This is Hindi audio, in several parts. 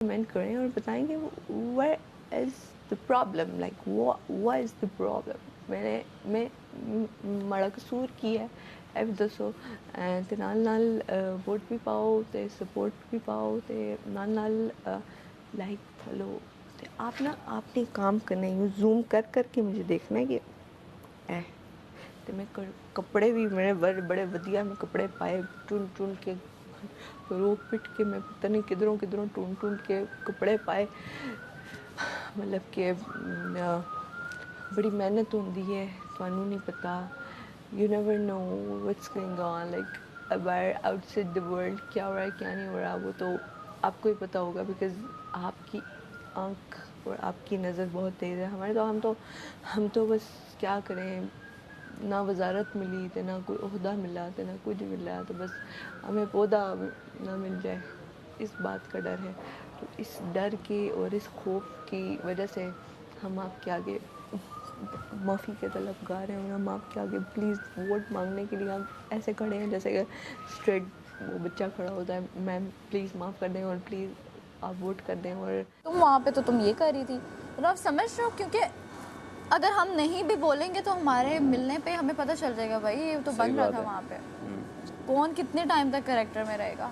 कमेंट करें और बताएं कि what is the problem, like what is the problem. मैं माड़ा कसूर की है ਇਹ ਵੀ ਦੱਸੋ। ਤੇ ਨਾਲ ਵੋਟ ਵੀ ਪਾਓ ਤੇ ਸਪੋर्ट भी पाओ ਤੇ ਨਾਲ लाइक फॉलो। तो आप ना आपने काम करना है, जूम कर के मुझे देखना है कि तो मैं कपड़े भी मैंने बड़े वधिया मैं कपड़े पाए, चुन के रो पिट के मैं पता नहीं किधरों टून के कपड़े पाए। मतलब कि बड़ी मेहनत होती है, थानू नहीं पता। You never know what's going on like about outside the world, क्या हो रहा है क्या नहीं हो रहा, वो तो आपको ही पता होगा बिकॉज आपकी आँख और आपकी नज़र बहुत तेज़ है। हमारे तो हम तो बस क्या करें, ना वजारत मिली तो ना कोई ओहदा मिला तो ना कुछ मिला, तो बस हमें पौधा ना मिल जाए, इस बात का डर है। तो इस डर की और इस खौफ की वजह से हम आपके आगे माफ़ी के तलबगार हैं और हम आपके आगे प्लीज़ वोट मांगने के लिए हम ऐसे खड़े हैं जैसे कि स्ट्रेट वो बच्चा खड़ा होता है, मैम प्लीज़ माफ़ कर दें और प्लीज़ आप वोट कर दें। और तुम वहाँ पे तो तुम ये कर रही थी, तो आप समझ रहे हो, क्योंकि अगर हम नहीं भी बोलेंगे तो हमारे मिलने पे हमें पता चल जाएगा भाई ये तो बन रहा था वहाँ पे, कौन कितने टाइम तक कैरेक्टर में रहेगा।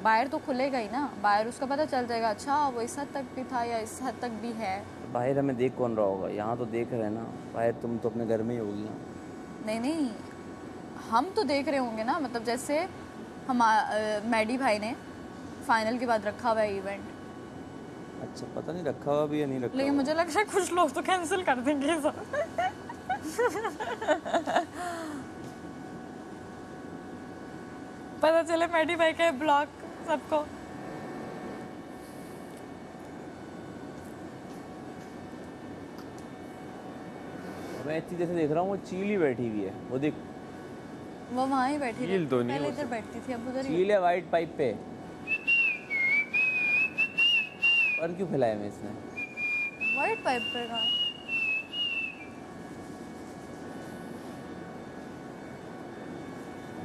बाहर तो खुलेगा ही ना, बाहर उसका पता चल जाएगा, अच्छा वो इस हद तक भी था या इस हद तक भी है। बाहर हमें देख कौन रहा होगा, यहाँ तो देख रहे हैं ना, बाहर तुम तो अपने घर में ही होगी ना। नहीं हम तो देख रहे होंगे ना, मतलब जैसे हम मैडी भाई ने फाइनल के बाद रखा हुआ है इवेंट। अच्छा पता नहीं रखा हुआ भी या नहीं रखा, लेकिन मुझे लग रहा है कुछ लोग तो कैंसिल कर देंगे सब। पता चले मैडी भाई का ब्लॉग सबको। मैं इतनी देर से देख रहा हूँ, वो चील ही बैठी हुई है, वो देख वो वहाँ ही बैठी चील तो नहीं, पहले इधर बैठती थी अब उधर ही। चील है वाइट पाइप पे। पर क्यों फैलाया मैं इसने वाइट पाइप पे कहाँ?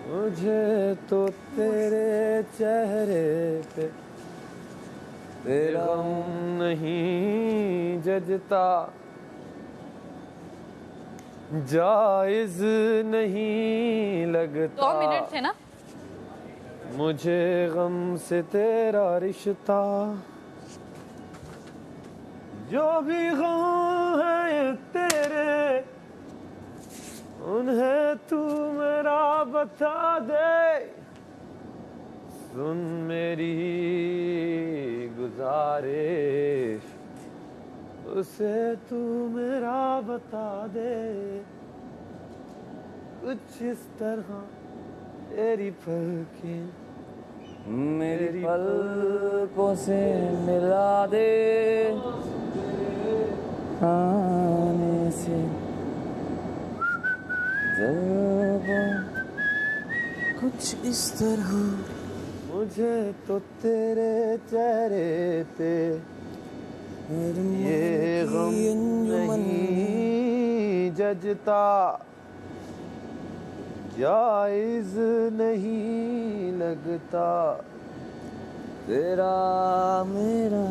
मुझे तो तेरे चेहरे पे तेरा नहीं जजता, जायज नहीं लगता। 2 मिनट थे ना। मुझे गम से तेरा रिश्ता, जो भी गम है तेरे उन्हें तू मेरा बता दे, सुन मेरी गुजारिश उसे तू मेरा बता दे। कुछ इस तरह तेरी पलकें मेरी पलकों से मिला दे, आने से जब कुछ इस तरह मुझे तो तेरे चेहरे पे ये गम नहीं जजता, जायज नहीं लगता तेरा मेरा,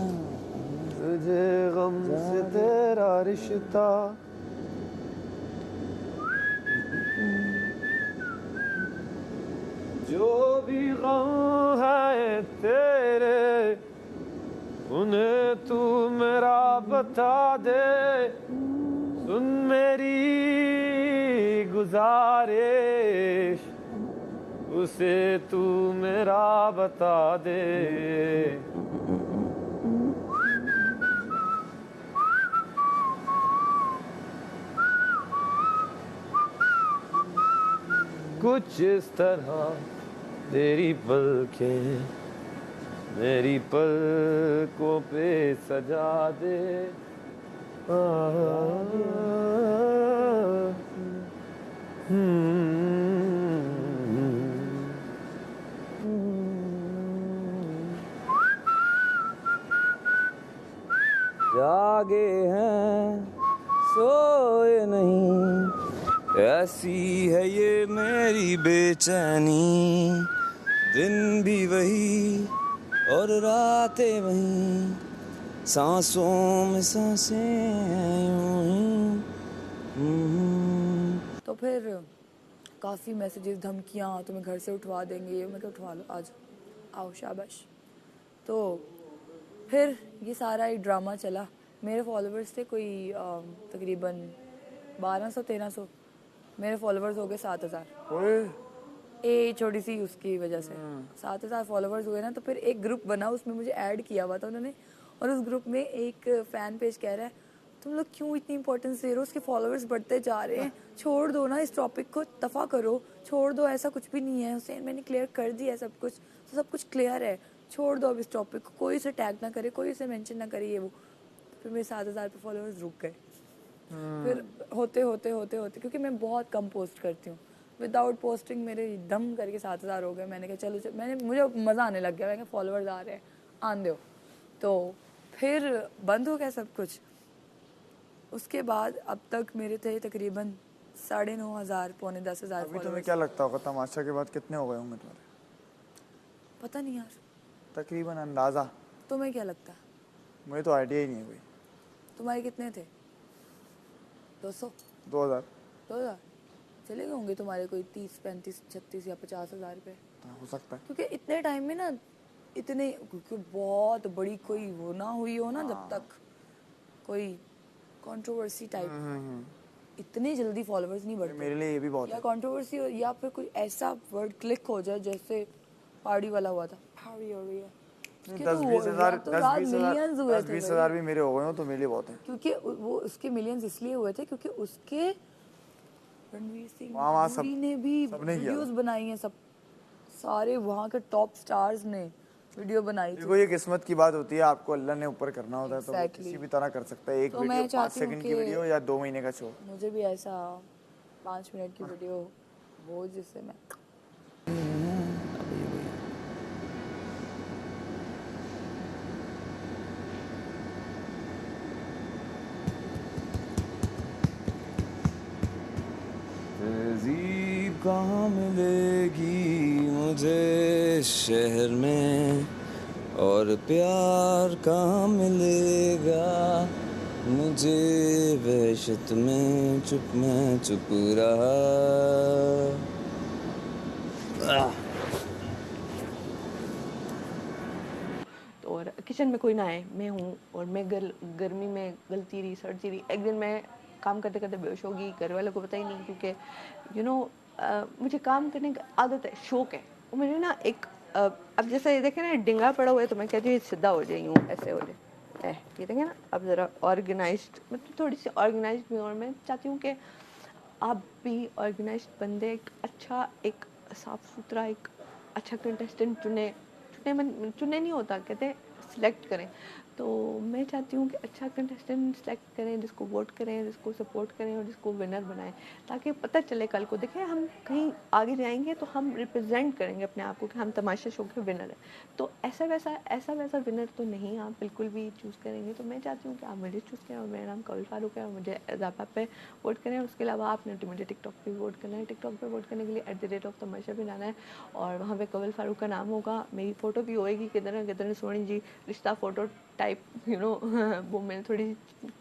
तुझे गम से तेरा रिश्ता। जो भी गम है तेरे उन्हें तू मेरा बता दे, सुन मेरी गुजारिश उसे तू मेरा बता दे। कुछ इस तरह तेरी पलकें मेरी पलकों पे सजा दे, जागे हैं सोए नहीं, ऐसी है ये मेरी बेचैनी, दिन भी वही और रातें वहीं सांसों में सांसें यूं ही। तो फिर काफ़ी मैसेजेस, धमकियाँ, तुम्हें घर से उठवा देंगे, ये मैं क्या उठवा लो, आज आओ शाबाश। तो फिर ये सारा एक ड्रामा चला। मेरे फॉलोअर्स थे कोई तकरीबन 1200-1300, मेरे फॉलोअर्स हो गए 7000। ए छोटी सी उसकी वजह से 7000 फॉलोअर्स हुए ना। तो फिर एक ग्रुप बना, उसमें मुझे ऐड किया हुआ था उन्होंने, और उस ग्रुप में एक फ़ैन पेज कह रहा है तुम लोग क्यों इतनी इंपॉर्टेंस दे रहे हो, उसके फॉलोअर्स बढ़ते जा रहे हैं, छोड़ दो ना इस टॉपिक को, दफ़ा करो, छोड़ दो, ऐसा कुछ भी नहीं है हुसैन, मैंने क्लियर कर दिया है सब कुछ, तो सब कुछ क्लियर है, छोड़ दो अब इस टॉपिक को, कोई इसे टैग ना करे, कोई इसे मेंशन ना करे, ये वो। फिर मेरे 7000 पे फॉलोअर्स रुक गए। फिर होते होते होते होते क्योंकि मैं बहुत कम पोस्ट करती हूँ, विदाउट पोस्टिंग मेरे दम करके 7000 हो गए। मैंने कहा चलो मैंने मुझे मज़ा आने लग गया, मैंने कहा फॉलोअर्स आ रहे हैं, आन दो। तो फिर बंद हो गया सब कुछ। उसके बाद अब तक मेरे थे तकरीबन 9,500 पौने 10,000 अभी तुम्हें फॉलोअर्स। क्या लगता होगा तमाशा के बाद कितने हो गए होंगे तुम्हारे? पता नहीं यार, तकरीबन अंदाज़ा? तुम्हें क्या लगता है? मुझे तो आइडिया ही नहीं है कोई। तुम्हारे कितने थे? 200? 2000? 2000 चले गए होंगे तुम्हारे कोई 30, 35, 36 या 50,000 पे। हो सकता है। क्योंकि इतने टाइम में ना, इतने, क्योंकि बहुत बड़ी कोई वो ना हुई हो ना, जब तक कोई कंट्रोवर्सी टाइप, इतने जल्दी फॉलोअर्स नहीं बढ़ते। मेरे लिए ये भी बहुत या है। कंट्रोवर्सी हो, या फिर कोई ऐसा वर्ड क्लिक हो जाए जैसे पहाड़ी वाला हुआ था, पहाड़ी हो रही है, उसके तो 10-20 तो रात मिलियंस हुए थे 10-20 भाई। हज़ार भी मेरे हो गए हो तो मेरे लिए बहुत है। क्योंकि वो उसके मिलियंस इसलिए हुए थे क्योंकि उसके रणवीर सिंह वहाँ सब पुरी ने भी सबने किया वीडियोस था। बनाई हैं, सब सारे वहाँ के टॉप स्टार्स ने वीडियो बनाई थी। देखो ये किस्मत की बात होती है, आपको अल्लाह ने ऊपर करना होता है तो वो Exactly. किसी भी तरह कर सकता है। एक तो वीडियो मैं 5 चाहती हूँ सेकंड की कि वीडियो या 2 महीने का शो। मुझे भी ऐसा 5 मिनट की वीडियो हो जिससे मैं तहज़ीब कहाँ मिलेगी मुझे शहर में, और प्यार कहाँ मिलेगा मुझे वहशत में, चुप मैं चुप रहा। तो और किचन में कोई ना आए, मैं हूँ, और मैं गर्मी में गलती रही, सड़ती रही। एक दिन मैं काम करते करते बेहोश होगी, घर वालों को पता ही नहीं, क्योंकि मुझे काम करने की आदत है, शौक है। और मुझे ना एक अब जैसे देखे ना डिंगा पड़ा हुआ है, तो मैं कहती हूँ सीधा हो जाए, यूँ ऐसे हो जाए, ये देखें ना, अब ज़रा ऑर्गेनाइज्ड, मतलब थोड़ी सी ऑर्गेनाइज्ड भी। और मैं चाहती हूँ कि आप भी ऑर्गेनाइज्ड बंदे, एक साफ सुथरा, एक अच्छा कंटेस्टेंट चुने नहीं होता, कहते हैं सिलेक्ट करें। तो मैं चाहती हूँ कि अच्छा कंटेस्टेंट सेलेक्ट करें, जिसको वोट करें, जिसको सपोर्ट करें, और जिसको विनर बनाएं, ताकि पता चले कल को, देखें हम कहीं आगे जाएंगे तो हम रिप्रेजेंट करेंगे अपने आप को कि हम तमाशा शो के विनर हैं। तो ऐसा वैसा विनर तो नहीं आप बिल्कुल भी चूज़ करेंगे। तो मैं चाहती हूँ कि आप मुझे चूज़ करें, और मेरा नाम कवल फारूक है, और मुझे ज़ापा पे वोट करें। उसके अलावा आपने मुझे टिकटॉक पे वोट करना है। टिकटॉक पे वोट करने के लिए @तमाशा पे जाना है, और वहाँ पे कवल फारूक का नाम होगा, मेरी फ़ोटो भी होएगी, किधर सोनी जी रिश्ता फ़ोटो टाइप, वो मैंने थोड़ी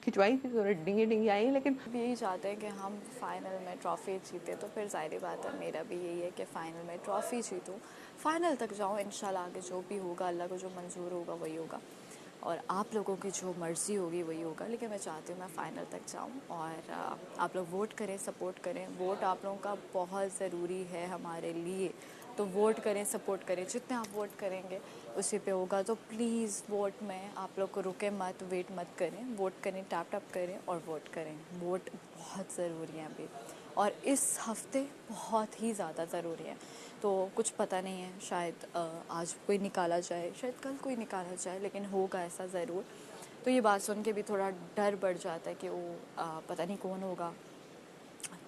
खिंचवाई थी, थोड़ी डिंगी आई, लेकिन यही चाहते हैं कि हम फाइनल में ट्रॉफ़ी जीते। तो फिर ज़ाहिर बात है मेरा भी यही है कि फ़ाइनल में ट्रॉफ़ी जीतूँ, फ़ाइनल तक जाऊँ इंशाल्लाह। आगे जो भी होगा, अल्लाह को जो मंजूर होगा वही होगा, और आप लोगों की जो मर्ज़ी होगी वही होगा। लेकिन मैं चाहती हूँ मैं फ़ाइनल तक जाऊँ, और आप लोग वोट करें, सपोर्ट करें। वोट आप लोगों का बहुत ज़रूरी है हमारे लिए, तो वोट करें, सपोर्ट करें। जितने आप वोट करेंगे उसी पे होगा। तो प्लीज़ वोट में आप लोग को रुके मत, वेट मत करें, वोट करें, टैप करें और वोट करें। वोट बहुत ज़रूरी है अभी, और इस हफ्ते बहुत ही ज़्यादा ज़रूरी है। तो कुछ पता नहीं है, शायद आज कोई निकाला जाए, शायद कल कोई निकाला जाए, लेकिन होगा ऐसा ज़रूर। तो ये बात सुन के भी थोड़ा डर बढ़ जाता है कि वो पता नहीं कौन होगा।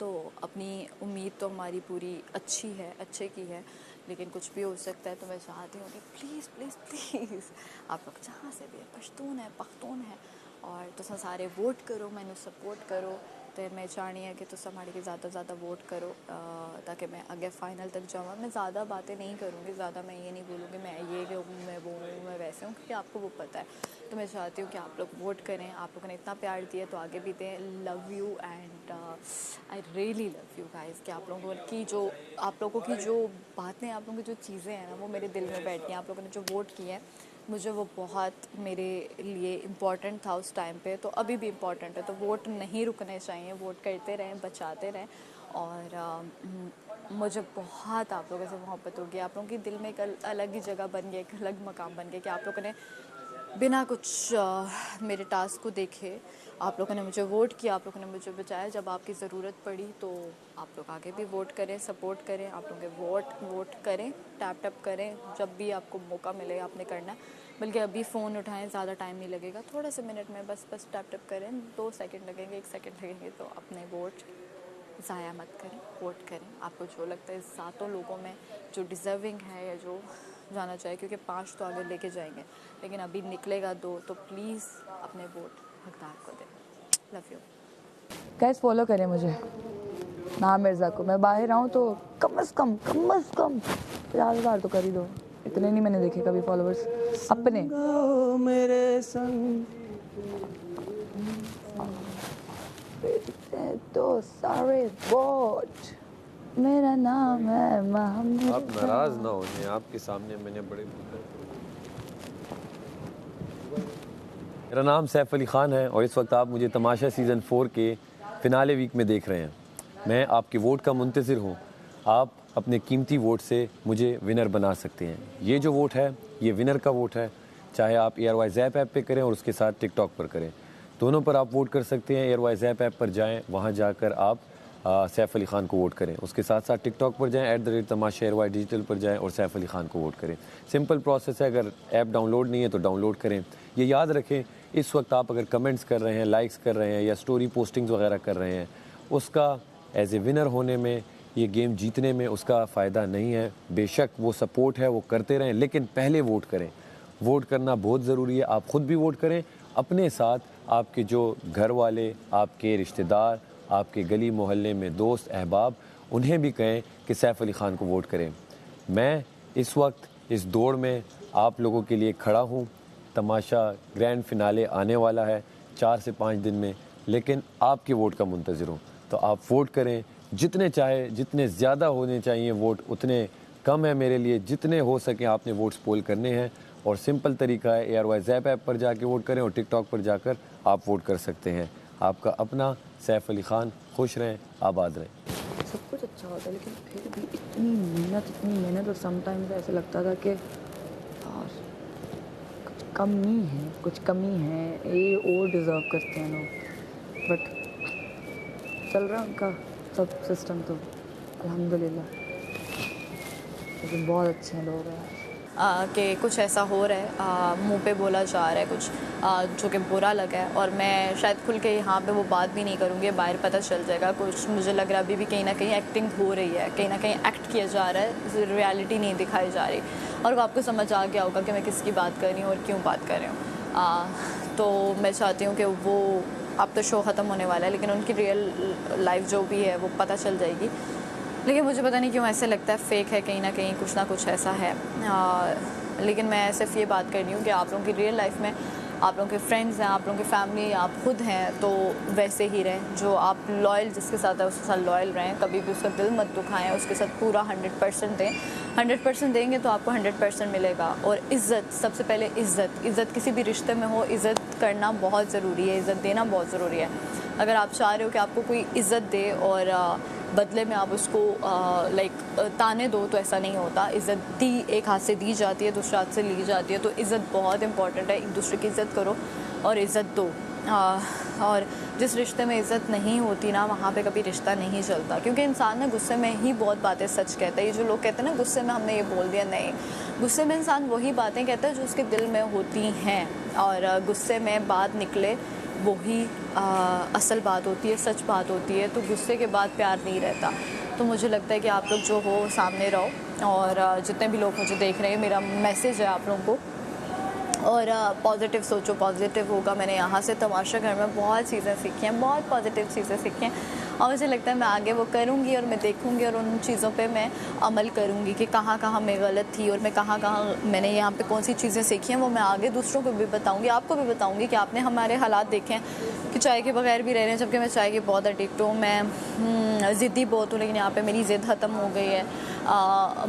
तो अपनी उम्मीद तो हमारी पूरी अच्छी है, अच्छे की है, लेकिन कुछ भी हो सकता है। तो मैं चाहती हूँ कि प्लीज़ प्लीज़ प्लीज़ आप लोग जहाँ से भी है, पश्तून है, पख्तून है, और तो सारे वोट करो, मैंने सपोर्ट करो, ते मैं चाहनी है कि तुम हमारे के ज़्यादा वोट करो ताकि मैं आगे फाइनल तक जाऊँ। मैं ज़्यादा बातें नहीं करूँगी, ज़्यादा मैं ये नहीं बोलूँगी मैं ये हूँ, मैं वो हूँ, मैं वैसे हूँ, क्योंकि आपको वो पता है। तो मैं चाहती हूँ कि आप लोग वोट करें। आप लोगों ने इतना प्यार दिया तो आगे भी दें। Love you and I really love you guys. कि आप लोगों की जो बातें, आप लोगों की जो चीज़ें हैं ना, वो मेरे दिल में बैठती हैं। आप लोगों ने जो वोट किए हैं, मुझे वो बहुत मेरे लिए इम्पॉर्टेंट था उस टाइम पे, तो अभी भी इम्पॉर्टेंट है। तो वोट नहीं रुकने चाहिए, वोट करते रहें, बचाते रहें। और मुझे बहुत आप लोगों से मोहब्बत होगी। आप लोगों के दिल में एक अलग ही जगह बन गई, एक अलग मकाम बन गया कि आप लोगों ने बिना कुछ मेरे टास्क को देखे आप लोगों ने मुझे वोट किया, आप लोगों ने मुझे बचाया। जब आपकी ज़रूरत पड़ी तो आप लोग आगे भी वोट करें, सपोर्ट करें। आप लोग वोट करें, टैप करें, जब भी आपको मौका मिले आपने करना है। बल्कि अभी फ़ोन उठाएं, ज़्यादा टाइम नहीं लगेगा, थोड़ा से मिनट में बस टैप करें। 2 सेकंड लगेंगे, 1 सेकंड लगेंगे, तो अपने वोट ज़ाया मत करें, वोट करें। आपको जो लगता है 7 लोगों में जो डिज़र्विंग है या जो जाना चाहिए, क्योंकि 5 तो आगे लेके जाएंगे, लेकिन अभी निकलेगा 2, तो प्लीज़ अपने वोट हकदार को दें। लव यू गाइस, फॉलो करें मुझे, नाम मिर्ज़ा को। मैं बाहर आऊँ तो कम से कम 50,000 तो कर ही दो। इतने नहीं मैंने देखे कभी फॉलोवर्स अपने। मेरे संग तो सारे वोट, मेरा नाम है मोहम्मद। आप नाराज ना हो, आपके सामने मैंने मेरा नाम सैफ अली ख़ान है और इस वक्त आप मुझे तमाशा सीज़न 4 के फिनाले वीक में देख रहे हैं। मैं आपके वोट का मुंतज़िर हूँ। आप अपने कीमती वोट से मुझे विनर बना सकते हैं। ये जो वोट है, ये विनर का वोट है। चाहे आप एयरवाइज ज़ैप ऐप पे करें और उसके साथ टिकटॉक पर करें, दोनों पर आप वोट कर सकते हैं। एयरवाइज ज़ैप ऐप पर जाएँ, वहाँ जाकर आप सैफ अली ख़ान को वोट करें। उसके साथ साथ टिकटॉक पर जाएं, @तमाशा एयरवाइज डिजिटल पर जाएं और सैफ अली ख़ान को वोट करें। सिंपल प्रोसेस है। अगर ऐप डाउनलोड नहीं है तो डाउनलोड करें। ये याद रखें, इस वक्त आप अगर कमेंट्स कर रहे हैं, लाइक्स कर रहे हैं या स्टोरी पोस्टिंग्स वगैरह कर रहे हैं, उसका एज ए विनर होने में, ये गेम जीतने में उसका फ़ायदा नहीं है। बेशक वो सपोर्ट है, वो करते रहें, लेकिन पहले वोट करें। वोट करना बहुत ज़रूरी है। आप ख़ुद भी वोट करें, अपने साथ आपके जो घर वाले, आपके रिश्तेदार, आपके गली मोहल्ले में दोस्त अहबाब, उन्हें भी कहें कि सैफ अली ख़ान को वोट करें। मैं इस वक्त इस दौड़ में आप लोगों के लिए खड़ा हूँ। तमाशा ग्रैंड फिनाले आने वाला है 4 से 5 दिन में, लेकिन आपके वोट का मुंतज़िर हूँ। तो आप वोट करें, जितने चाहे, जितने ज़्यादा होने चाहिए वोट उतने कम है मेरे लिए। जितने हो सके आपने वोट्स पोल करने हैं और सिंपल तरीका है, एयरवाइज ज़ैप ऐप पर जाके वोट करें और टिकटॉक पर जाकर आप वोट कर सकते हैं। आपका अपना सैफ अली ख़ान। खुश रहें, आबाद रहें। सब कुछ अच्छा होता है, लेकिन फिर भी इतनी मेहनत और समटाइम्स ऐसे लगता था कि यार कुछ कमी है, ये और डिज़र्व करते हैं लोग। बट चल रहा है उनका सब सिस्टम तो अल्हम्दुलिल्लाह, लेकिन बहुत अच्छे लोग हैं कि कुछ ऐसा हो रहा है, मुंह पे बोला जा रहा है कुछ जो कि बुरा लगा है, और मैं शायद खुल के यहाँ पे वो बात भी नहीं करूँगी, बाहर पता चल जाएगा। कुछ मुझे लग रहा है अभी भी कहीं ना कहीं एक्टिंग हो रही है, कहीं ना कहीं एक्ट किया जा रहा है, रियलिटी नहीं दिखाई जा रही। और वो आपको समझ आ गया होगा कि मैं किसकी बात कर रही हूँ और क्यों बात कर रही हूँ। तो मैं चाहती हूँ कि वो, अब तो शो ख़त्म होने वाला है, लेकिन उनकी रियल लाइफ जो भी है वो पता चल जाएगी। लेकिन मुझे पता नहीं क्यों ऐसे लगता है फेक है, कहीं ना कहीं कुछ ना कुछ ऐसा है। लेकिन मैं सिर्फ ये बात कर रही हूँ कि आप लोगों की रियल लाइफ में आप लोगों के फ्रेंड्स हैं, आप लोगों की फैमिली, आप खुद हैं, तो वैसे ही रहें। जो आप लॉयल जिसके साथ है उसके साथ लॉयल रहें, कभी भी उसका दिल मत दुखाएं, उसके साथ पूरा 100% दें। 100% देंगे तो आपको 100% मिलेगा। और इज़्ज़त, सबसे पहले इज़्ज़त किसी भी रिश्ते में हो, इज़्ज़त करना बहुत ज़रूरी है, इज़्ज़त देना बहुत ज़रूरी है। अगर आप चाह रहे हो कि आपको कोई इज़्ज़त दे और बदले में आप उसको ताने दो, तो ऐसा नहीं होता। इज़्ज़त एक हाथ से दी जाती है, दूसरे हाथ से ली जाती है। तो इज़्ज़त बहुत इंपॉर्टेंट है, एक दूसरे की इज़्ज़त करो और इज़्ज़त दो। और जिस रिश्ते में इज़्ज़त नहीं होती ना, वहाँ पे कभी रिश्ता नहीं चलता, क्योंकि इंसान ना गुस्से में ही बहुत बातें सच कहता है। ये जो लोग कहते हैं ना गुस्से में हमने ये बोल दिया, नहीं, गुस्से में इंसान वही बातें कहता है जो उसके दिल में होती हैं, और गुस्से में बात निकले वही असल बात होती है, सच बात होती है। तो गुस्से के बाद प्यार नहीं रहता। तो मुझे लगता है कि आप लोग जो हो सामने रहो, और जितने भी लोग मुझे देख रहे हैं, मेरा मैसेज है आप लोगों को, और पॉजिटिव सोचो पॉजिटिव होगा। मैंने यहाँ से तमाशा घर में बहुत चीज़ें सीखी हैं, बहुत पॉजिटिव चीज़ें सीखी हैं, और मुझे लगता है मैं आगे वो करूँगी और मैं देखूँगी और उन चीज़ों पे मैं अमल करूँगी कि कहाँ कहाँ मैं गलत थी और मैं कहाँ कहाँ मैंने यहाँ पे कौन सी चीज़ें सीखी हैं, वो मैं आगे दूसरों को भी बताऊँगी, आपको भी बताऊँगी कि आपने हमारे हालात देखे हैं कि चाय के बगैर भी रह रहे हैं, जबकि मैं चाय की बहुत एडिक्ट हूँ, मैं ज़िद्दी बहुत हूँ, लेकिन यहाँ पर मेरी ज़िद ख़त्म हो गई है।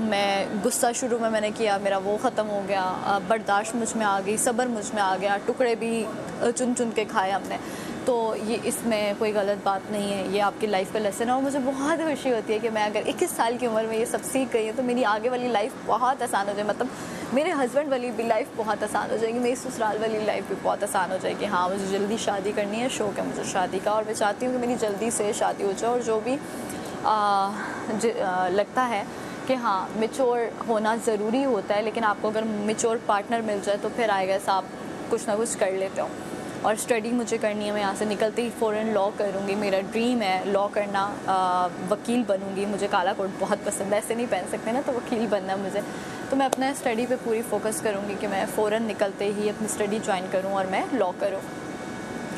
मैं गुस्सा शुरू में मैंने किया, मेरा वो ख़त्म हो गया, बर्दाश्त मुझ में आ गई, सब्र मुझ में आ गया, टुकड़े भी चुन चुन के खाए हमने। तो ये इसमें कोई गलत बात नहीं है, ये आपकी लाइफ का लेसन है। और मुझे बहुत खुशी होती है कि मैं अगर 21 साल की उम्र में ये सब सीख गई हूँ तो मेरी आगे वाली लाइफ बहुत आसान हो जाए, मतलब मेरे हस्बैंड वाली भी लाइफ बहुत आसान हो जाएगी, मेरी ससुराल वाली लाइफ भी बहुत आसान हो जाएगी। हाँ, मुझे जल्दी शादी करनी है, शौक़ है मुझे शादी का, और मैं चाहती हूँ कि मेरी जल्दी से शादी हो जाए। और जो भी लगता है कि हाँ मैच्योर होना ज़रूरी होता है, लेकिन आपको अगर मैच्योर पार्टनर मिल जाए तो फिर आएगा ऐसा आप कुछ ना कुछ कर लेते हो। और स्टडी मुझे करनी है, मैं यहाँ से निकलते ही फ़ौरन लॉ करूँगी, मेरा ड्रीम है लॉ करना, वकील बनूँगी। मुझे काला कोट बहुत पसंद है, ऐसे नहीं पहन सकते ना, तो वकील बनना है मुझे। तो मैं अपना स्टडी पे पूरी फोकस करूँगी कि मैं फ़ौरन निकलते ही अपनी स्टडी ज्वाइन करूँ और मैं लॉ करूँ,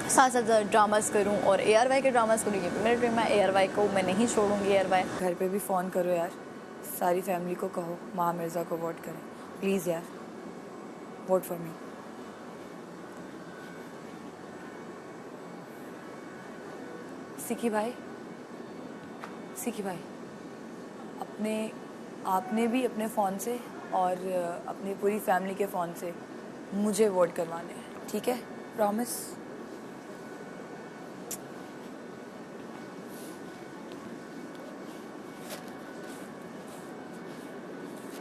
साथ साथ ड्रामास करूँ और ARY के ड्रामास करूँ। ये भी मेरा ड्रीम है, ARY को मैं नहीं छोड़ूंगी। ARY घर पे भी फ़ोन करो यार, सारी फैमिली को कहो महा मिर्ज़ा को वोट करें प्लीज़ यार, वोट फॉर मी। सिकी भाई आपने भी अपने फ़ोन से और अपनी पूरी फैमिली के फ़ोन से मुझे वोट करवाने हैं, ठीक है? प्रॉमिस?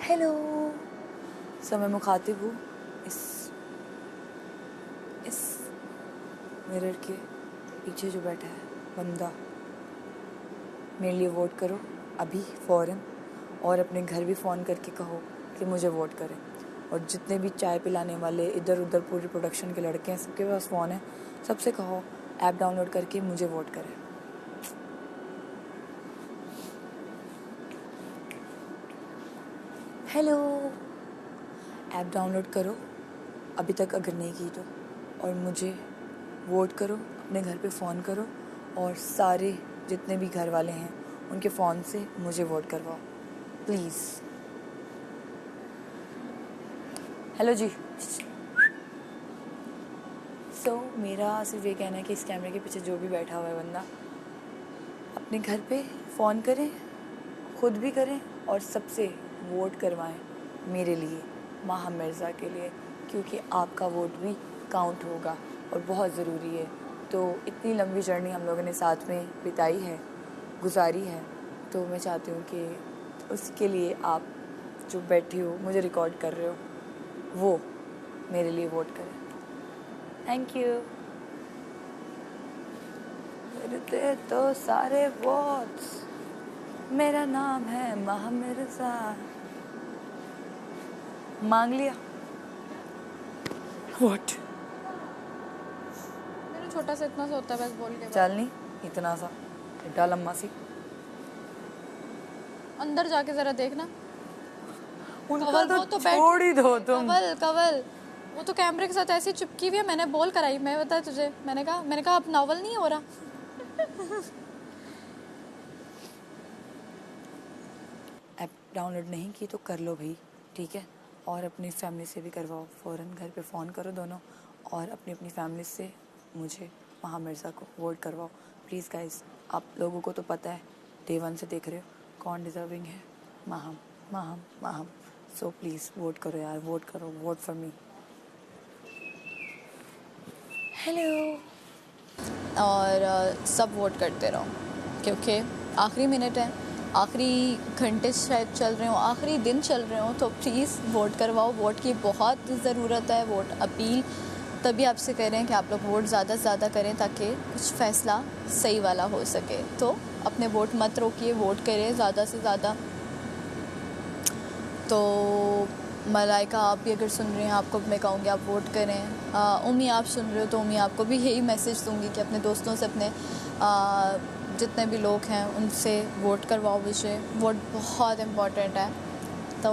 हेलो, मैं मुखातिब हूँ इस मिरर के पीछे जो बैठा है बंदा। मेरे लिए वोट करो अभी फ़ौरन, और अपने घर भी फ़ोन करके कहो कि मुझे वोट करें। और जितने भी चाय पिलाने वाले इधर उधर पूरी प्रोडक्शन के लड़के हैं, सबके पास फ़ोन है, सबसे कहो ऐप डाउनलोड करके मुझे वोट करें। हेलो, ऐप डाउनलोड करो अभी तक अगर नहीं की तो, और मुझे वोट करो। अपने घर पे फ़ोन करो और सारे जितने भी घर वाले हैं उनके फ़ोन से मुझे वोट करवाओ प्लीज़। हेलो जी। मेरा सिर्फ ये कहना है कि इस कैमरे के पीछे जो भी बैठा हुआ है बंदा, अपने घर पे फ़ोन करें, खुद भी करें और सबसे वोट करवाएं मेरे लिए, महा मिर्ज़ा के लिए, क्योंकि आपका वोट भी काउंट होगा और बहुत ज़रूरी है। तो इतनी लंबी जर्नी हम लोगों ने साथ में बिताई है, गुजारी है, तो मैं चाहती हूँ कि उसके लिए आप जो बैठे हो, मुझे रिकॉर्ड कर रहे हो, वो मेरे लिए वोट करें। Thank you. मेरे तो सारे वोट्स, मेरा नाम है महा मिर्ज़ा। मांग लिया वोट। मेरा छोटा सा इतना सा होता है बस बोल के। चल नहीं इतना सा, इतना लम्बा सी। अंदर जाके जरा देखना, उनका तो छोड़ ही दो तुम। कवल वो तो कैमरे के साथ ऐसी चिपकी हुई है, मैंने बोल कराई, मैं बता तुझे, मैंने कहा अब नॉवल नहीं हो रहा। ऐप डाउनलोड नहीं की तो कर लो भाई, ठीक है? और अपनी फैमिली से भी करवाओ फ़ौरन, घर पे फ़ोन करो दोनों, और अपनी फैमिली से मुझे महा मिर्ज़ा को वोट करवाओ प्लीज़ गाइस। आप लोगों को तो पता है, डे 1 से देख रहे हो कौन डिज़र्विंग है, माहम। सो प्लीज़ वोट करो यार, वोट करो, वोट फॉर मी। हेलो। और सब वोट करते रहो, क्योंकि आखिरी मिनट है, आखिरी घंटे शायद चल रहे हो, आखिरी दिन चल रहे हो, तो प्लीज़ वोट करवाओ। वोट की बहुत ज़रूरत है। वोट अपील तभी आपसे कह रहे हैं कि आप लोग वोट ज़्यादा से ज़्यादा करें ताकि कुछ फ़ैसला सही वाला हो सके। तो अपने वोट मत रोकिए, वोट करें ज़्यादा से ज़्यादा। तो मलाइका आप भी अगर सुन रहे हैं, आपको मैं कहूँगी आप वोट करें। उम्मी आप सुन रहे हो तो उम्मी आपको भी यही मैसेज दूँगी कि अपने दोस्तों से, अपने जितने भी लोग हैं उनसे वोट करवाओ मुझे। वोट बहुत इम्पॉर्टेंट है। तो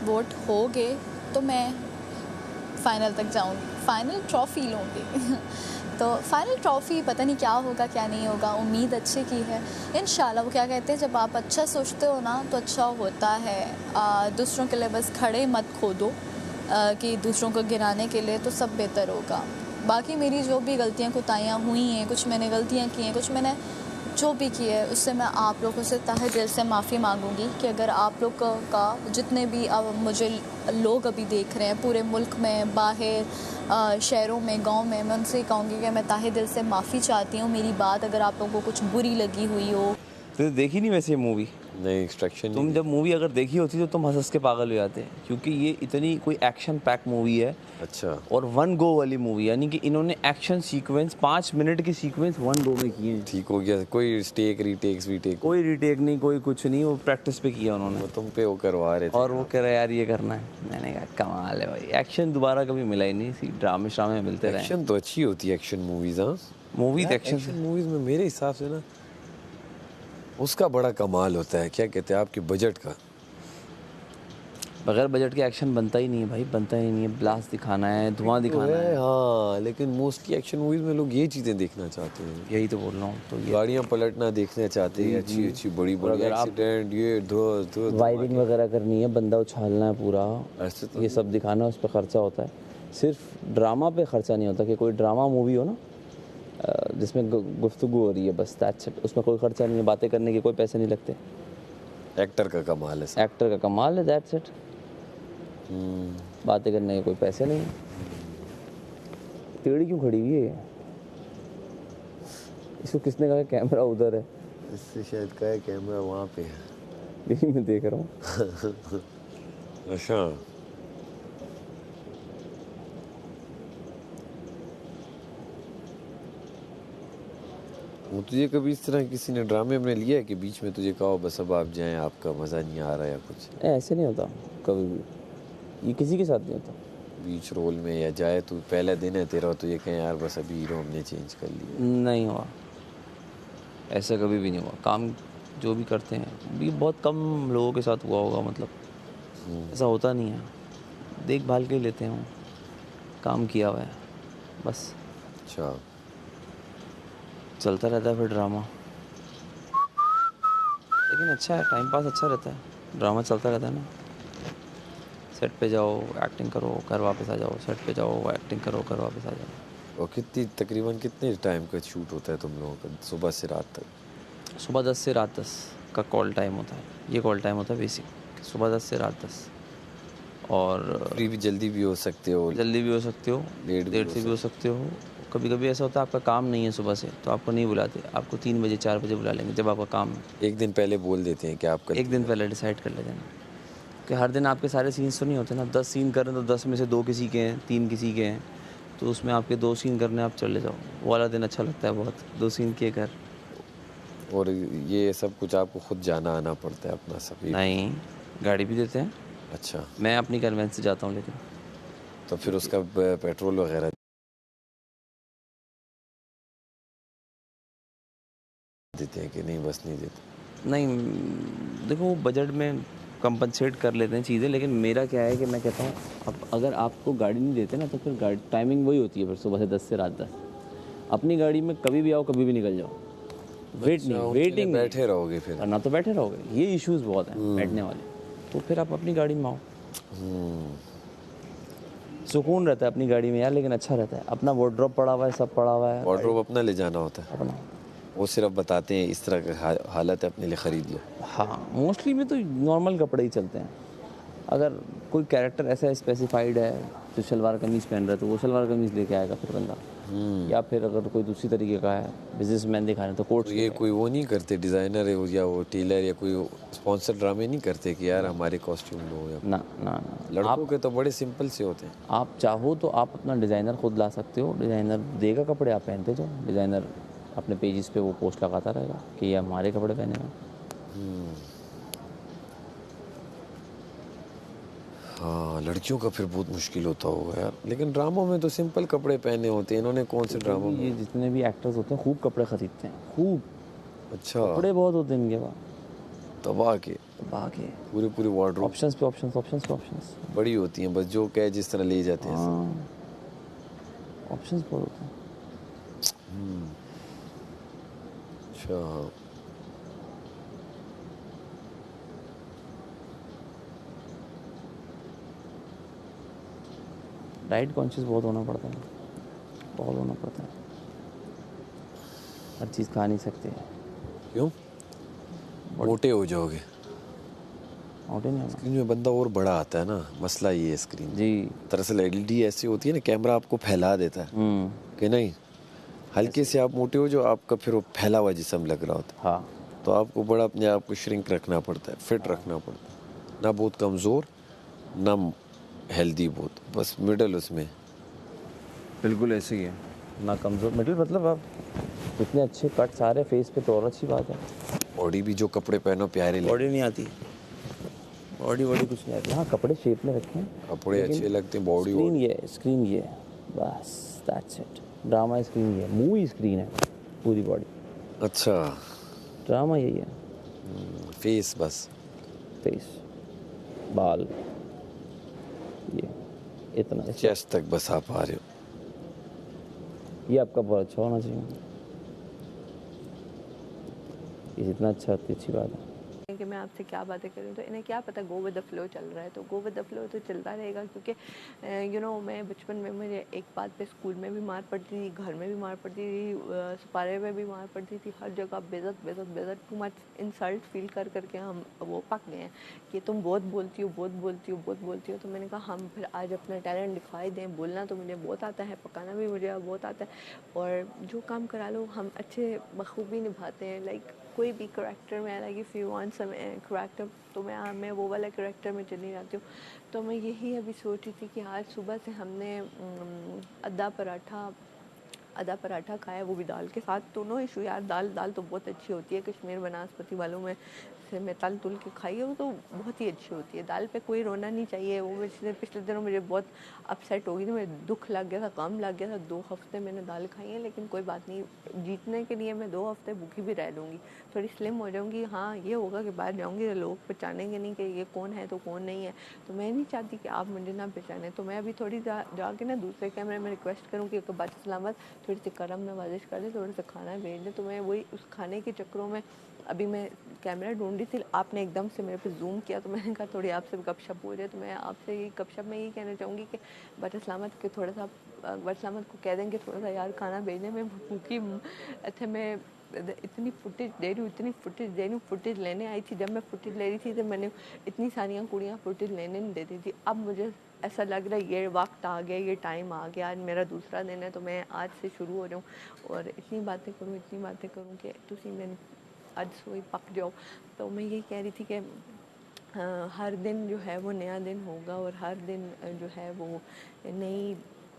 वोट हो गए तो मैं फाइनल तक जाऊंगी, फाइनल ट्रॉफी लूँगी। तो फाइनल ट्रॉफी पता नहीं क्या होगा क्या नहीं होगा, उम्मीद अच्छे की है इंशाल्लाह। वो क्या कहते हैं, जब आप अच्छा सोचते हो ना तो अच्छा होता है। दूसरों के लिए बस खड़े मत खोदो कि दूसरों को गिराने के लिए, तो सब बेहतर होगा। बाकी मेरी जो भी गलतियाँ कोताहियाँ हुई हैं, कुछ मैंने गलतियाँ की हैं, कुछ मैंने जो भी की है, उससे मैं आप लोगों से तहे दिल से माफ़ी मांगूंगी कि अगर आप लोग का जितने भी अब मुझे लोग अभी देख रहे हैं पूरे मुल्क में, बाहर शहरों में, गांव में, मैं उनसे कहूँगी कि मैं तहे दिल से माफ़ी चाहती हूँ। मेरी बात अगर आप लोगों को कुछ बुरी लगी हुई हो। तो देखी नहीं वैसे ये मूवी? नहीं, एक्सट्रैक्शन तुम जब मूवी अगर देखी होती तो तुम हंस हंस के पागल हो जाते, क्योंकि ये इतनी कोई एक्शन पैक मूवी है। अच्छा। और 1 गो वाली मूवी, यानी कि इन्होंने एक्शन सीक्वेंस 5 मिनट की सीक्वेंस 1 गो में किए हैं। ठीक हो गया, कोई स्टेक रीटेक्स वीटेक कोई रीटेक नहीं, कोई कुछ नहीं, वो प्रैक्टिस पे किया उन्होंने। वो तुम पे वो करवा रहे थे। और वो कह रहा यार ये करना है, मैंने कहा कमाल है भाई, एक्शन दोबारा कभी मिला ही नहीं, इसी ड्रामे श्रामे मिलते रहे। एक्शन तो अच्छी होती है एक्शन मूवीज। हाँ, मूवीज एक्शन मूवीज में मेरे हिसाब से ना उसका बड़ा कमाल होता है, क्या कहते हैं, आपके बजट का। बगैर बजट के एक्शन बनता ही नहीं है भाई, बनता ही नहीं है। ब्लास्ट दिखाना है, धुआं दिखाना है। हाँ, लेकिन मोस्टली एक्शन मूवीज में लोग ये चीजें देखना चाहते हैं। यही तो बोल रहा हूँ। तो ये गाड़ियाँ पलटना देखना चाहते हैं, अच्छी अच्छी बड़ी बड़ी एक्सीडेंट, ये धो वायरिंग वगैरह करनी है, बंदा उछालना है पूरा, ऐसे तो ये सब दिखाना है, उस पर खर्चा होता है। सिर्फ ड्रामा पे खर्चा नहीं होता कि कोई ड्रामा मूवी हो ना जिसमें गुफ्तगू हो रही है, बस दैट्स इट, उसमें कोई खर्चा नहीं है, बातें करने के कोई पैसे नहीं लगते। एक्टर का कमाल है। एक्टर का कमाल है, दैट्स इट। बातें करने के कोई पैसे नहीं है। टेढ़ी क्यों खड़ी हुई है? इसको किसने कहा कैमरा उधर है? इससे शायद का है कैमरा वहाँ पे है। यही मैं देख रहा हूँ। अच्छा, वो तुझे कभी इस तरह किसी ने ड्रामे में लिया है कि बीच में तुझे कहो बस अब आप जाएं, आपका मज़ा नहीं आ रहा है या कुछ? ऐसे नहीं होता कभी भी, ये किसी के साथ नहीं होता। बीच रोल में या जाए तू, पहला दिन है तेरा, तो ये कहें यार बस अभी हीरो हमने चेंज कर लिया? नहीं हुआ, ऐसा कभी भी नहीं हुआ। काम जो भी करते हैं, भी बहुत कम लोगों के साथ हुआ होगा, मतलब ऐसा होता नहीं है। देखभाल के लेते हैं, काम किया हुआ है बस। अच्छा, चलता रहता है फिर ड्रामा, लेकिन अच्छा है, टाइम पास अच्छा रहता है, ड्रामा चलता रहता है ना। सेट पे जाओ, एक्टिंग करो, घर वापस आ जाओ, सेट पे जाओ, एक्टिंग करो, घर वापस आ जाओ। और तकरीबन कितने टाइम का शूट होता है तुम लोगों का, सुबह से रात तक? सुबह 10 से रात 10 का कॉल टाइम होता है, ये कॉल टाइम होता है बेसिक, सुबह 10 से रात 10। और फ्री भी जल्दी भी हो सकते हो, जल्दी भी हो सकते हो, लेट से भी हो सकते हो। कभी कभी ऐसा होता है आपका काम नहीं है सुबह से, तो आपको नहीं बुलाते, आपको 3 बजे 4 बजे बुला लेंगे जब आपका काम है। एक दिन पहले बोल देते हैं कि आपका एक दिन पहले डिसाइड कर लेते हैं कि हर दिन आपके सारे सीन्स तो नहीं होते ना। 10 सीन करें तो 10 में से 2 किसी के हैं, 3 किसी के हैं, तो उसमें आपके 2 सीन करने आप चले जाओ, वो वाला दिन अच्छा लगता है बहुत। 2 सीन किए घर। और ये सब कुछ आपको खुद जाना आना पड़ता है अपना सभी? नहीं, गाड़ी भी देते हैं। अच्छा, मैं अपनी कन्वेंस से जाता हूँ, लेकिन तो फिर उसका पेट्रोल वगैरह देते हैं कि नहीं? बस नहीं देते? नहीं, देखो बजट में कंपनसेट कर लेते हैं चीज़ें, लेकिन मेरा क्या है कि मैं कहता हूँ अब अगर आपको गाड़ी नहीं देते ना, तो फिर गाड़ी टाइमिंग वही होती है, फिर सुबह से 10 से रात 10। अपनी गाड़ी में कभी भी आओ, कभी भी निकल जाओ, वेटिंग बैठे रहोगे फिर? ना तो बैठे रहोगे, ये इश्यूज बहुत हैं बैठने वाले, तो फिर आप अपनी गाड़ी में आओ। सुकून रहता है अपनी गाड़ी में यार, लेकिन अच्छा रहता है। अपना वार्डरोब पड़ा हुआ है, सब पड़ा हुआ है। वार्डरोब अपना ले जाना होता है? अपना, वो सिर्फ बताते हैं इस तरह का हालत है, अपने लिए ख़रीद लो। हाँ, मोस्टली में तो नॉर्मल कपड़े ही चलते हैं। अगर कोई कैरेक्टर ऐसा स्पेसिफाइड है जो शलवार कमीज़ पहन रहा है, तो वो शलवार कमीज़ लेके आएगा फिर बंदा। या फिर अगर कोई दूसरी तरीके का है, बिजनेसमैन दिखा रहे हैं, तो कोट। तो ये कोई वो नहीं करते, डिज़ाइनर है या वो टेलर या कोई स्पॉन्सर ड्रामे नहीं करते कि यार हमारे कॉस्ट्यूम लो? या ना ना ना, लड़कों के तो बड़े सिंपल से होते हैं। आप चाहो तो आप अपना डिज़ाइनर खुद ला सकते हो, डिज़ाइनर देगा कपड़े, आप पहनते जाओ। डिज़ाइनर अपने पेजेस पे वो पोस्ट लगाता रहेगा कि ये हमारे कपड़े पहने हैं। हाँ, लड़कियों का फिर बहुत मुश्किल होता होगा यार, लेकिन ड्रामों में तो सिंपल कपड़े पहने होते हैं। इन्होंने कौन से ड्रामों में? ये जितने भी एक्टर्स होते हैं खूब कपड़े खरीदते हैं, खूब अच्छा, कपड़े बहुत होते हैं इनके पास। दबा के बाकी पूरे पूरे वार्डरोब ऑप्शंस पे ऑप्शंस, ऑप्शंस पे ऑप्शंस। बड़ी होती हैं, बस जो कहे जिस तरह ले जाते हैं। हाँ, ऑप्शंस बहुत होते हैं। अच्छा हाँ। डाइट कॉन्शियस बहुत होना पड़ता है, बहुत होना पड़ता है। हर चीज़ खा नहीं सकते। क्यों? मोटे हो जाओगे। मोटे नहीं होना। स्क्रीन में बंदा और बड़ा आता है ना, मसला ये है स्क्रीन। जी। दरअसल एलईडी ऐसी होती है ना, कैमरा आपको फैला देता है कि नहीं, हल्के से आप मोटे हो जो आपका फिर वो फैला हुआ जिस्म लग रहा होता है। हाँ, तो आपको बड़ा अपने आप को श्रिंक रखना पड़ता है, फिट रखना पड़ता है, ना बहुत कमज़ोर ना हेल्दी बहुत, बस मिडल उसमें। बिल्कुल ऐसे ही है। ना कमज़ोर, मिडिल, मतलब आप इतने अच्छे कट सारे फेस पे तो और अच्छी बात है। बॉडी भी जो कपड़े पहनो प्यारे लगे। बॉडी नहीं आती, बॉडी कुछ नहीं आती। हाँ, कपड़े शेप में रखे हैं, कपड़े अच्छे लगते हैं, बॉडी स्क्रीन ये है, स्क्रीन ये है, बस दैट्स इट। ड्रामा स्क्रीन ये है, मूवी स्क्रीन है, पूरी बॉडी। अच्छा, ड्रामा यही है, फेस बस। फेस, बाल, ये इतना। चेस्ट तक बस आप आ रहे हो। ये आपका बहुत अच्छा होना चाहिए, ये जितना अच्छा उतनी अच्छी बात है। कि मैं आपसे क्या बातें करूं, तो इन्हें क्या पता, गो विद द फ्लो चल रहा है, तो गो विद द फ्लो तो चलता रहेगा। क्योंकि मैं बचपन में मुझे एक बात पे स्कूल में भी मार पड़ती थी, घर में भी मार पड़ती थी, सपारे में भी मार पड़ती थी, हर जगह बेइज्जत बेइज्जत बेइज्जत, टू मच इंसल्ट फील कर करके हम वो पक गए हैं कि तुम बहुत बोलती हो, बहुत बोलती हो, बहुत बोलती हो। तो मैंने कहा हम फिर आज अपना टैलेंट दिखाई दें। बोलना तो मुझे बहुत आता है, पकाना भी मुझे बहुत आता है, और जो काम करा लो हम अच्छे बखूबी निभाते हैं। लाइक कोई भी करेक्टर में, like if you want some character, तो मैं वो वाला करेक्टर में चली जाती हूँ। तो मैं यही अभी सोच रही थी कि आज सुबह से हमने आधा पराठा खाया, वो भी दाल के साथ। दोनों इशू यार, दाल तो बहुत अच्छी होती है, कश्मीर बनास्पति वालों में से मैं तल तुल के खाई है, वो तो बहुत ही अच्छी होती है। दाल पे कोई रोना नहीं चाहिए। वो पिछले दिनों मुझे बहुत अपसेट हो गई थी, मुझे दुख लग गया था, काम लग गया था। 2 हफ्ते मैंने दाल खाई है, लेकिन कोई बात नहीं, जीतने के लिए मैं 2 हफ्ते भूखी भी रह लूँगी, थोड़ी स्लिम हो जाऊँगी। हाँ, ये होगा कि बाहर जाऊँगी तो लोग पहचानेंगे नहीं कि ये कौन है तो कौन नहीं है। तो मैं नहीं चाहती कि आप मुझे ना पहचाने। तो मैं अभी थोड़ी जाके ना दूसरे कैमरे में रिक्वेस्ट करूँ कि बात सलामत थोड़ी सी करम नवाजिश कर दे, थोड़ा सा खाना भेज दे। तो मैं वही उस खाने के चक्करों में अभी मैं कैमरा ढूंढ रही थी, आपने एकदम से मेरे पे जूम किया, तो मैंने कहा थोड़ी आपसे गपशप हो जाए। तो मैं आपसे यही गपशप में यही कहना चाहूँगी कि बट सलामत के थोड़ा सा बट सलामत को कह देंगे थोड़ा सा यार खाना भेजने में भूखी। अच्छा, मैं इतनी फुटेज दे रही हूँ, फुटेज लेने आई थी। जब मैं फुटेज ले रही थी तो मैंने इतनी सारियाँ कुड़ियाँ फुटेज लेने नहीं देती थी। अब मुझे ऐसा लग रहा है ये वक्त आ गया, ये टाइम आ गया, आज मेरा दूसरा दिन है, तो मैं आज से शुरू हो जाऊँ और इतनी बातें करूँ कि तुसी मैंने आज सोई पक जाओ। तो मैं यही कह रही थी कि हर दिन जो है वो नया दिन होगा, और हर दिन जो है वो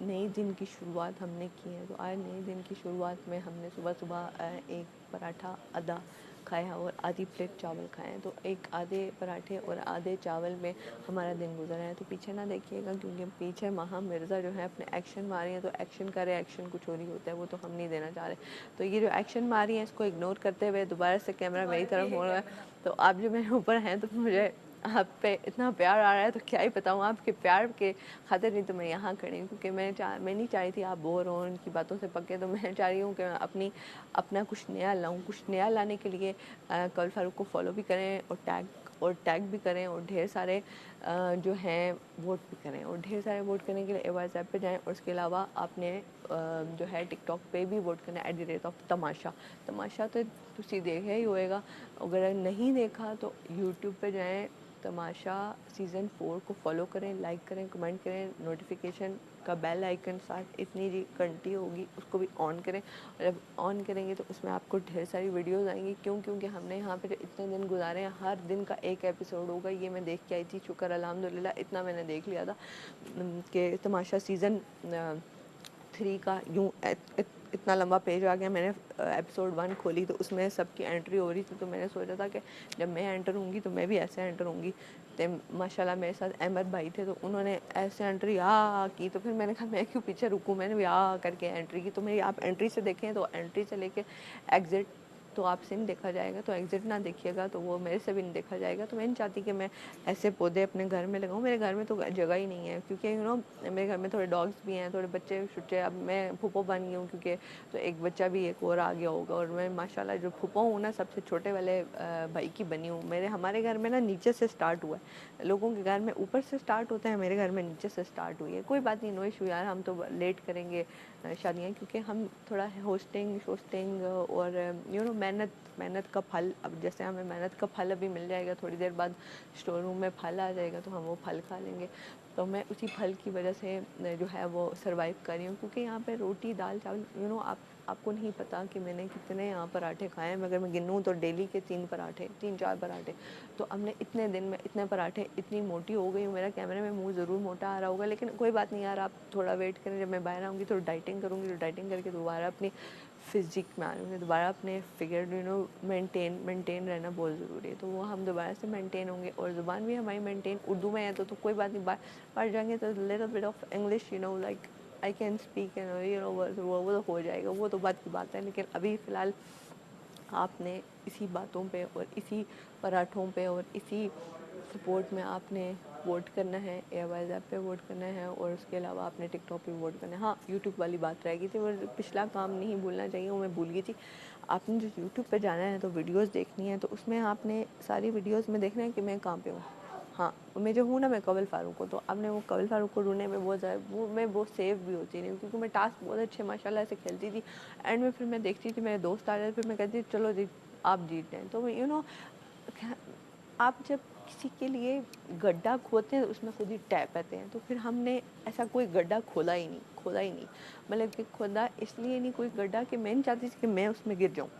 नई दिन की शुरुआत हमने की है। तो आज नए दिन की शुरुआत में हमने सुबह एक पराठा आधा खाया और आधी प्लेट चावल खाए हैं। तो एक आधे पराठे और आधे चावल में हमारा दिन गुजरा है। तो पीछे ना देखिएगा, क्योंकि पीछे महा मिर्ज़ा जो है अपने एक्शन मार रही है। तो एक्शन करे, एक्शन कुछ और ही होता है, वो तो हम नहीं देना चाह रहे। तो ये जो एक्शन मार रही है, इसको इग्नोर करते हुए दोबारा से कैमरा मेरी तरफ हो रहा है। तो आप जो मेरे ऊपर हैं, तो मुझे आप पे इतना प्यार आ रहा है, तो क्या ही बताऊँ। आपके प्यार के खातिर नहीं तो मैं यहाँ खड़ी हूँ, क्योंकि मैं नहीं चाह रही थी आप बोर हो उनकी बातों से पके। तो मैं चाह रही हूँ कि अपना कुछ नया लाऊं। कुछ नया लाने के लिए कवल फारूक को फॉलो भी करें और टैग भी करें, और ढेर सारे जो हैं वोट भी करें। और ढेर सारे वोट करने के लिए व्हाट्सएप पे जाएं। और उसके अलावा आपने जो है टिकटॉक पे भी वोट करना है @तमाशा। तो तुसी देखा ही होएगा, अगर नहीं देखा तो यूट्यूब पे जाएं, तमाशा सीज़न 4 को फॉलो करें, लाइक करें, कमेंट करें, नोटिफिकेशन का बेल आइकन साथ इतनी जी घंटी होगी उसको भी ऑन करें। और जब ऑन करेंगे तो उसमें आपको ढेर सारी वीडियोस आएंगी। क्योंकि हमने यहाँ पे जो इतने दिन गुजारे हैं, हर दिन का एक एपिसोड होगा। ये मैं देख के आई थी, शुक्र अल्हम्दुलिल्लाह इतना मैंने देख लिया था कि तमाशा सीज़न 3 का यूँ इतना लंबा पेज आ गया। मैंने एपिसोड 1 खोली तो उसमें सबकी एंट्री हो रही थी। तो मैंने सोचा था कि जब मैं एंटर होंगी तो मैं भी ऐसे एंटर होंगी। तो माशाल्लाह मेरे साथ अहमद भाई थे, तो उन्होंने ऐसे एंट्री की। तो फिर मैंने कहा मैं क्यों पीछे रुकूँ, मैंने भी करके एंट्री की। तो मेरी आप एंट्री से देखें तो एंट्री से लेके एग्ज़िट तो आपसे नहीं देखा जाएगा, तो एग्जिट ना देखिएगा, तो वो मेरे से भी नहीं देखा जाएगा। तो मैं नहीं चाहती कि मैं ऐसे पौधे अपने घर में लगाऊं। मेरे घर में तो जगह ही नहीं है, क्योंकि यू नो मेरे घर में थोड़े डॉग्स भी हैं, थोड़े बच्चे छुट्टे। अब मैं फूफो बन गई हूँ, क्योंकि तो एक बच्चा भी एक और आ गया होगा, और मैं माशाल्लाह जो फूफो हूँ ना, सबसे छोटे वाले भाई की बनी हूँ। हमारे घर में ना नीचे से स्टार्ट हुआ है, लोगों के घर में ऊपर से स्टार्ट होता है, मेरे घर में नीचे से स्टार्ट हुई है। कोई बात नहीं, नो इशू यार, हम तो लेट करेंगे शादियाँ, क्योंकि हम थोड़ा होस्टिंग शोस्टिंग और यू नो मेहनत का फल, अब जैसे हमें मेहनत का फल अभी मिल जाएगा, थोड़ी देर बाद स्टोर रूम में फल आ जाएगा, तो हम वो फल खा लेंगे। तो मैं उसी फल की वजह से जो है वो सरवाइव कर रही हूँ, क्योंकि यहाँ पे रोटी दाल चावल, यू नो आपको नहीं पता कि मैंने कितने यहाँ पराठे खाए हैं। अगर मैं गिनूँ तो डेली के 3-4 पराठे। तो अब मैं इतने दिन में इतने पराठे, इतनी मोटी हो गई हूँ। मेरा कैमरे में मुंह ज़रूर मोटा आ रहा होगा, लेकिन कोई बात नहीं यार, आप थोड़ा वेट करें। जब मैं बाहर आऊँगी तो डाइटिंग करूँगी, तो डाइटिंग करके दोबारा अपनी फिजिक में आऊँगी, दोबारा अपने फिगर यू नो मेंटेन रहना बहुत ज़रूरी है। तो वो हम दोबारा से मेंटेन होंगे, और ज़ुबान भी हमारी मेंटेन उर्दू में है, तो कोई बात नहीं, बाहर जाएंगे तो little bit of English, you know, like I can speak, you know, वो तो हो जाएगा, वो तो बात की बात है। लेकिन अभी फ़िलहाल आपने इसी बातों पे और इसी पराठों पे और इसी सपोर्ट में आपने वोट करना है, एयरवाइज ऐप पे वोट करना है, और उसके अलावा आपने टिकटॉक पे वोट करना है। हाँ, यूट्यूब वाली बात रह गई थी, और पिछला काम नहीं भूलना चाहिए, वो मैं भूल गई थी। आपने जो यूट्यूब पे जाना है तो वीडियोस देखनी है, तो उसमें आपने सारी वीडियोस में देखना है कि मैं कहाँ पे हूँ। हाँ, मैं जो हूँ ना, मैं कवल फारूक हूँ। तो आपने वो कवल फारूक को ढूंढने में बहुत ज़्यादा मैं बहुत सेव भी होती नहीं, क्योंकि मैं टास्क बहुत अच्छे माशाल्लाह से खेलती थी। एंड में फिर मैं देखती थी मेरे दोस्त आ जाते, फिर मैं कहती थी चलो जी आप जीत हैं। तो यू नो, आप जब किसी के लिए गड्ढा खोदते हैं, उसमें खुद ही टैप आते हैं। तो फिर हमने ऐसा कोई गड्ढा खोदा ही नहीं, मतलब कि खोदा इसलिए नहीं कोई गड्ढा कि मैं नहीं चाहती थी कि मैं उसमें गिर जाऊँ।